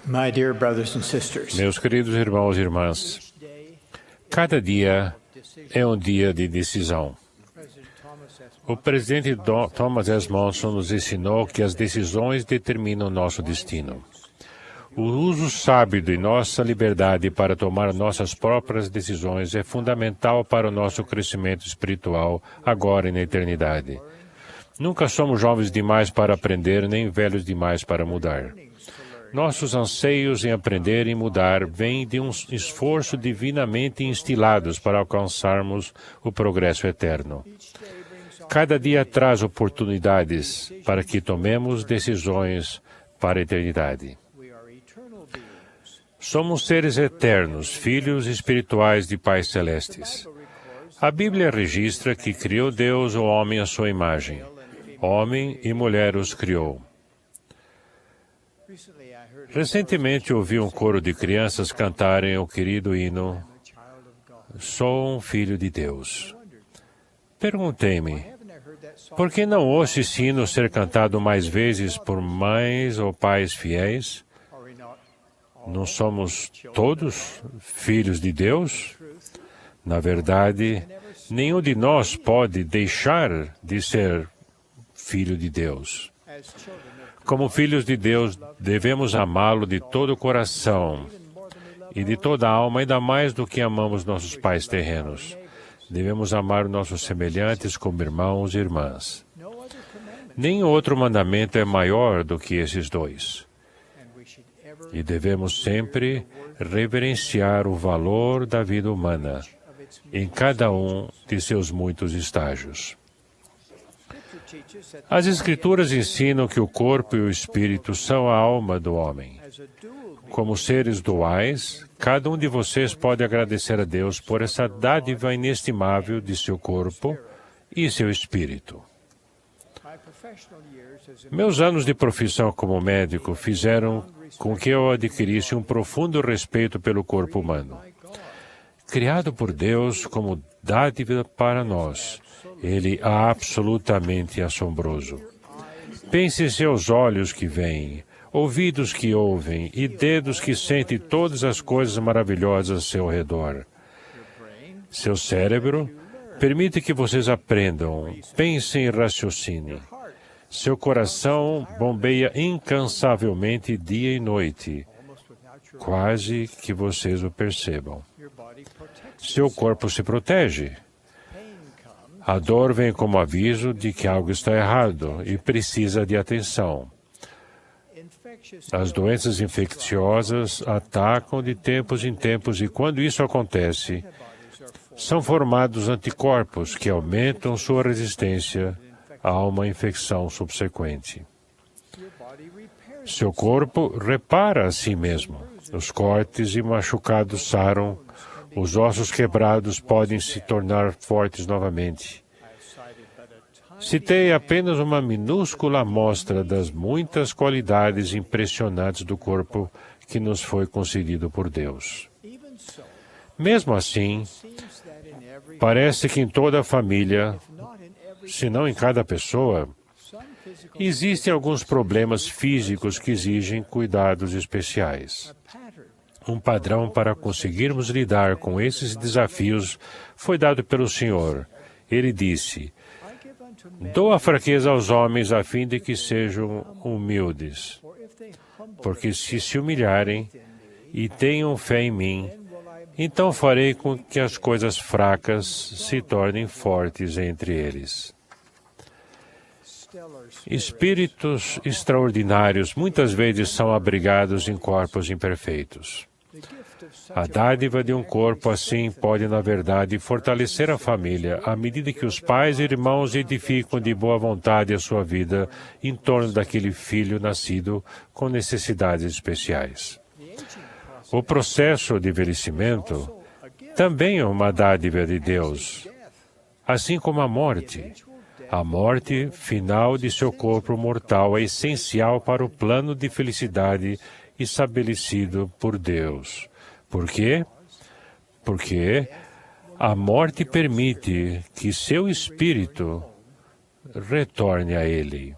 My dear brothers and sisters, Meus queridos irmãos e irmãs, cada dia é um dia de decisão. O presidente Thomas S. Monson nos ensinou que as decisões determinam nosso destino. O uso sábio de nossa liberdade para tomar nossas próprias decisões é fundamental para o nosso crescimento espiritual agora e na eternidade. Nunca somos jovens demais para aprender, nem velhos demais para mudar. Nossos anseios em aprender e mudar vêm de um esforço divinamente instilados para alcançarmos o progresso eterno. Cada dia traz oportunidades para que tomemos decisões para a eternidade. Somos seres eternos, filhos espirituais de pais celestes. A Bíblia registra que criou Deus o homem à sua imagem. Homem e mulher os criou. Recentemente ouvi um coro de crianças cantarem o querido hino Sou um filho de Deus. Perguntei-me, por que não ouço esse hino ser cantado mais vezes por mães ou pais fiéis? Não somos todos filhos de Deus? Na verdade, nenhum de nós pode deixar de ser filho de Deus. Como filhos de Deus, devemos amá-lo de todo o coração e de toda a alma, ainda mais do que amamos nossos pais terrenos. Devemos amar nossos semelhantes como irmãos e irmãs. Nenhum outro mandamento é maior do que esses dois. E devemos sempre reverenciar o valor da vida humana em cada um de seus muitos estágios. As Escrituras ensinam que o corpo e o espírito são a alma do homem. Como seres duais, cada um de vocês pode agradecer a Deus por essa dádiva inestimável de seu corpo e seu espírito. Meus anos de profissão como médico fizeram com que eu adquirisse um profundo respeito pelo corpo humano. Criado por Deus como dádiva para nós, ele é absolutamente assombroso. Pense em seus olhos que veem, ouvidos que ouvem e dedos que sentem todas as coisas maravilhosas ao seu redor. Seu cérebro permite que vocês aprendam, pensem e raciocinem. Seu coração bombeia incansavelmente dia e noite, quase que vocês o percebam. Seu corpo se protege. A dor vem como aviso de que algo está errado e precisa de atenção. As doenças infecciosas atacam de tempos em tempos e, quando isso acontece, são formados anticorpos que aumentam sua resistência a uma infecção subsequente. Seu corpo repara a si mesmo. Os cortes e machucados saram. Os ossos quebrados podem se tornar fortes novamente. Citei apenas uma minúscula amostra das muitas qualidades impressionantes do corpo que nos foi concedido por Deus. Mesmo assim, parece que em toda a família, se não em cada pessoa, existem alguns problemas físicos que exigem cuidados especiais. Um padrão para conseguirmos lidar com esses desafios foi dado pelo Senhor. Ele disse, dou a fraqueza aos homens a fim de que sejam humildes, porque se humilharem e tenham fé em mim, então farei com que as coisas fracas se tornem fortes entre eles. Espíritos extraordinários muitas vezes são abrigados em corpos imperfeitos. A dádiva de um corpo assim pode, na verdade, fortalecer a família à medida que os pais e irmãos edificam de boa vontade a sua vida em torno daquele filho nascido com necessidades especiais. O processo de envelhecimento também é uma dádiva de Deus, assim como a morte. A morte final de seu corpo mortal é essencial para o plano de felicidade estabelecido por Deus. Por quê? Porque a morte permite que seu espírito retorne a Ele.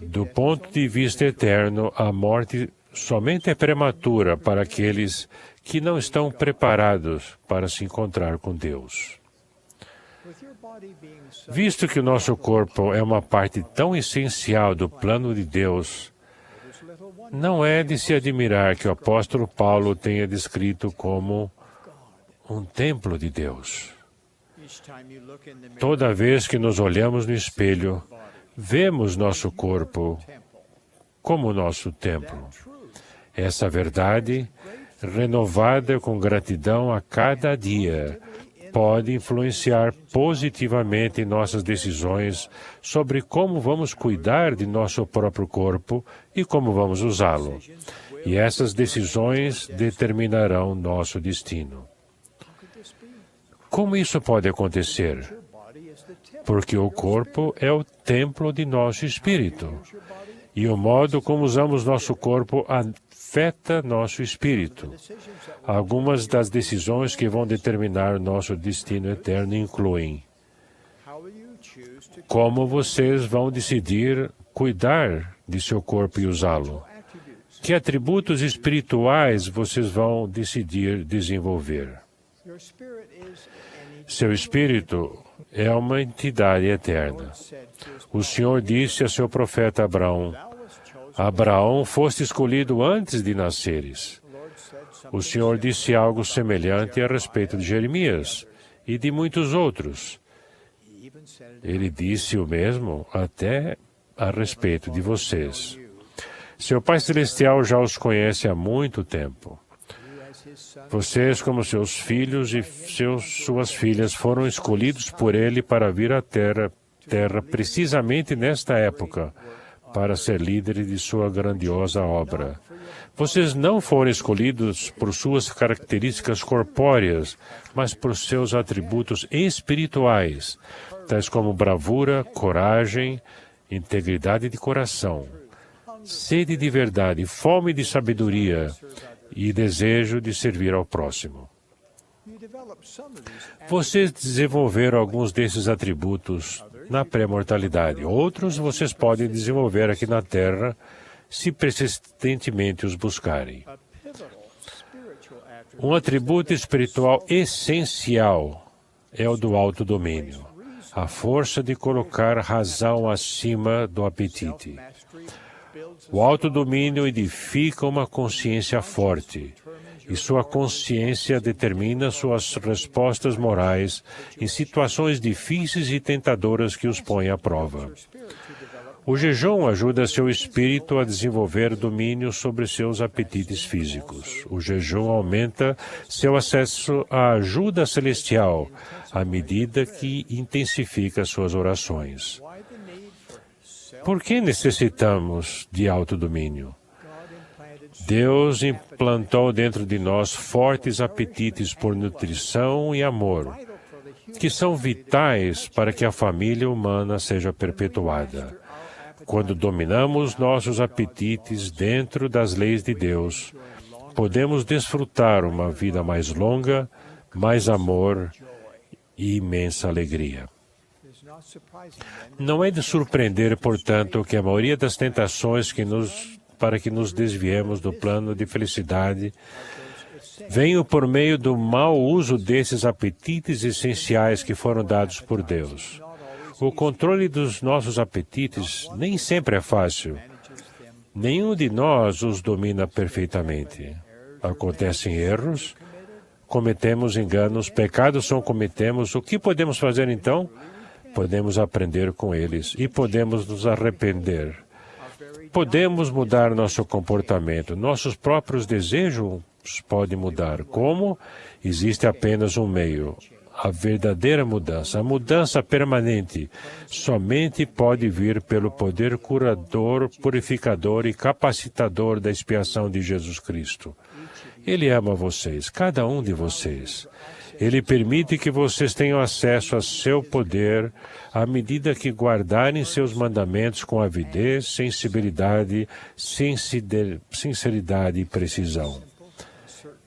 Do ponto de vista eterno, a morte somente é prematura para aqueles que não estão preparados para se encontrar com Deus. Visto que o nosso corpo é uma parte tão essencial do plano de Deus, não é de se admirar que o apóstolo Paulo tenha descrito como um templo de Deus. Toda vez que nos olhamos no espelho, vemos nosso corpo como nosso templo. Essa verdade, renovada com gratidão a cada dia, pode influenciar positivamente nossas decisões sobre como vamos cuidar de nosso próprio corpo e como vamos usá-lo. E essas decisões determinarão nosso destino. Como isso pode acontecer? Porque o corpo é o templo de nosso espírito. E o modo como usamos nosso corpo afeta nosso espírito. Algumas das decisões que vão determinar nosso destino eterno incluem: como vocês vão decidir cuidar de seu corpo e usá-lo? Que atributos espirituais vocês vão decidir desenvolver? Seu espírito é uma entidade eterna. O Senhor disse a seu profeta Abraão: Abraão, foste escolhido antes de nasceres. O Senhor disse algo semelhante a respeito de Jeremias e de muitos outros. Ele disse o mesmo até a respeito de vocês. Seu Pai Celestial já os conhece há muito tempo. Vocês, como seus filhos e suas filhas, foram escolhidos por Ele para vir à Terra precisamente nesta época, para ser líderes de sua grandiosa obra. Vocês não foram escolhidos por suas características corpóreas, mas por seus atributos espirituais, tais como bravura, coragem, integridade de coração, sede de verdade, fome de sabedoria e desejo de servir ao próximo. Vocês desenvolveram alguns desses atributos na pré-mortalidade. Outros vocês podem desenvolver aqui na Terra se persistentemente os buscarem. Um atributo espiritual essencial é o do autodomínio, a força de colocar razão acima do apetite. O autodomínio edifica uma consciência forte, e sua consciência determina suas respostas morais em situações difíceis e tentadoras que os põem à prova. O jejum ajuda seu espírito a desenvolver domínio sobre seus apetites físicos. O jejum aumenta seu acesso à ajuda celestial à medida que intensifica suas orações. Por que necessitamos de autodomínio? Deus implantou dentro de nós fortes apetites por nutrição e amor, que são vitais para que a família humana seja perpetuada. Quando dominamos nossos apetites dentro das leis de Deus, podemos desfrutar uma vida mais longa, mais amor e imensa alegria. Não é de surpreender, portanto, que a maioria das tentações para que nos desviemos do plano de felicidade venham por meio do mau uso desses apetites essenciais que foram dados por Deus. O controle dos nossos apetites nem sempre é fácil. Nenhum de nós os domina perfeitamente. Acontecem erros, cometemos enganos, pecados cometemos. O que podemos fazer então? Podemos aprender com eles e podemos nos arrepender. Podemos mudar nosso comportamento. Nossos próprios desejos podem mudar. Como? Existe apenas um meio. A verdadeira mudança, a mudança permanente, somente pode vir pelo poder curador, purificador e capacitador da expiação de Jesus Cristo. Ele ama vocês, cada um de vocês. Ele permite que vocês tenham acesso a seu poder à medida que guardarem seus mandamentos com avidez, sensibilidade, sinceridade e precisão.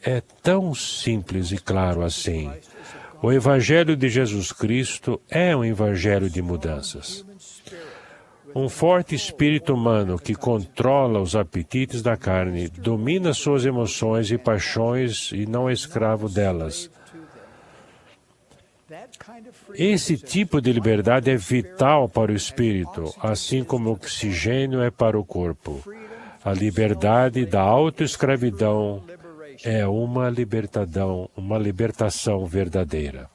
É tão simples e claro assim. O Evangelho de Jesus Cristo é um evangelho de mudanças. Um forte espírito humano que controla os apetites da carne, domina suas emoções e paixões e não é escravo delas. Esse tipo de liberdade é vital para o espírito, assim como o oxigênio é para o corpo. A liberdade da autoescravidão é uma libertação verdadeira.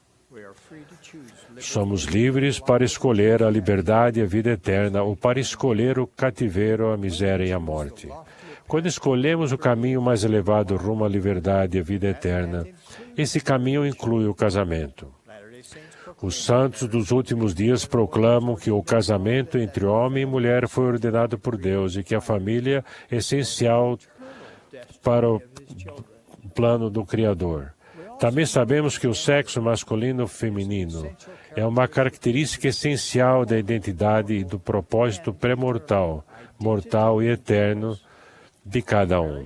Somos livres para escolher a liberdade e a vida eterna ou para escolher o cativeiro, a miséria e a morte. Quando escolhemos o caminho mais elevado rumo à liberdade e à vida eterna, esse caminho inclui o casamento. Os santos dos últimos dias proclamam que o casamento entre homem e mulher foi ordenado por Deus e que a família é essencial para o plano do Criador. Também sabemos que o sexo masculino e feminino é uma característica essencial da identidade e do propósito pré-mortal, mortal e eterno de cada um.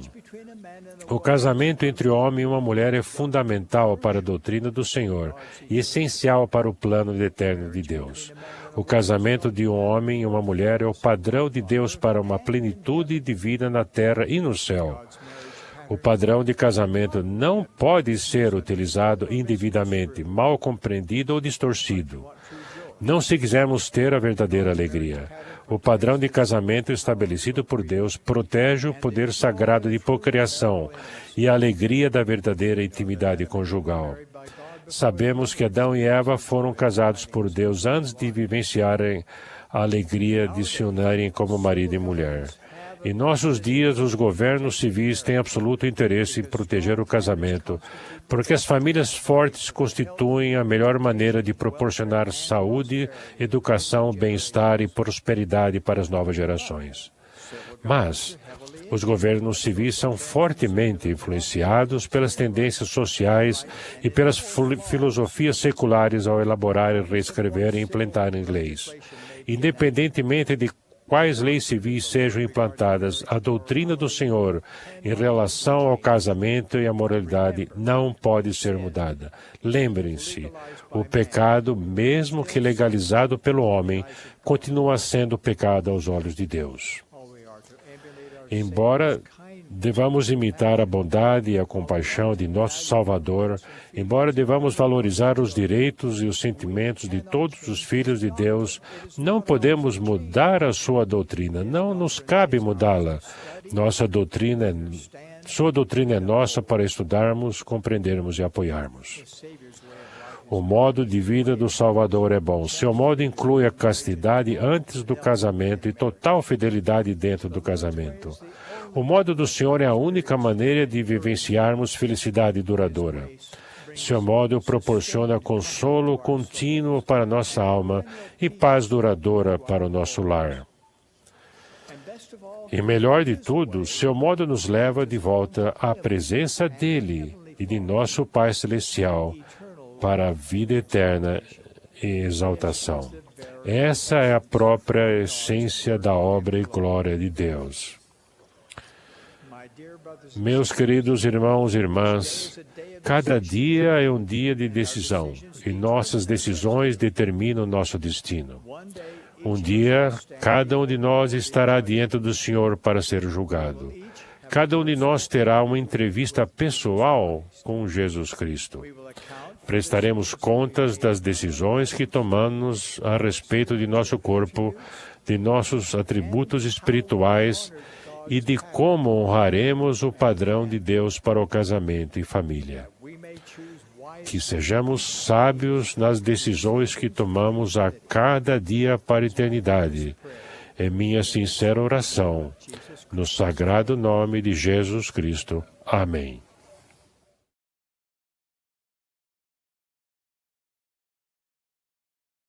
O casamento entre um homem e uma mulher é fundamental para a doutrina do Senhor e essencial para o plano eterno de Deus. O casamento de um homem e uma mulher é o padrão de Deus para uma plenitude de vida na terra e no céu. O padrão de casamento não pode ser utilizado indevidamente, mal compreendido ou distorcido. Não se quisermos ter a verdadeira alegria. O padrão de casamento estabelecido por Deus protege o poder sagrado de procriação e a alegria da verdadeira intimidade conjugal. Sabemos que Adão e Eva foram casados por Deus antes de vivenciarem a alegria de se unirem como marido e mulher. Em nossos dias, os governos civis têm absoluto interesse em proteger o casamento, porque as famílias fortes constituem a melhor maneira de proporcionar saúde, educação, bem-estar e prosperidade para as novas gerações. Mas os governos civis são fortemente influenciados pelas tendências sociais e pelas filosofias seculares ao elaborar, reescrever e implantar leis. Independentemente de quais leis civis sejam implantadas, a doutrina do Senhor em relação ao casamento e à moralidade não pode ser mudada. Lembrem-se, o pecado, mesmo que legalizado pelo homem, continua sendo pecado aos olhos de Deus. Embora devamos imitar a bondade e a compaixão de nosso Salvador, embora devamos valorizar os direitos e os sentimentos de todos os filhos de Deus, não podemos mudar a sua doutrina, não nos cabe mudá-la. Sua doutrina é nossa para estudarmos, compreendermos e apoiarmos. O modo de vida do Salvador é bom. Seu modo inclui a castidade antes do casamento e total fidelidade dentro do casamento. O modo do Senhor é a única maneira de vivenciarmos felicidade duradoura. Seu modo proporciona consolo contínuo para nossa alma e paz duradoura para o nosso lar. E melhor de tudo, seu modo nos leva de volta à presença dele e de nosso Pai Celestial para a vida eterna e exaltação. Essa é a própria essência da obra e glória de Deus. Meus queridos irmãos e irmãs, cada dia é um dia de decisão e nossas decisões determinam nosso destino. Um dia, cada um de nós estará diante do Senhor para ser julgado. Cada um de nós terá uma entrevista pessoal com Jesus Cristo. Prestaremos contas das decisões que tomamos a respeito de nosso corpo, de nossos atributos espirituais e de como honraremos o padrão de Deus para o casamento e família. Que sejamos sábios nas decisões que tomamos a cada dia para a eternidade. É minha sincera oração, no sagrado nome de Jesus Cristo. Amém.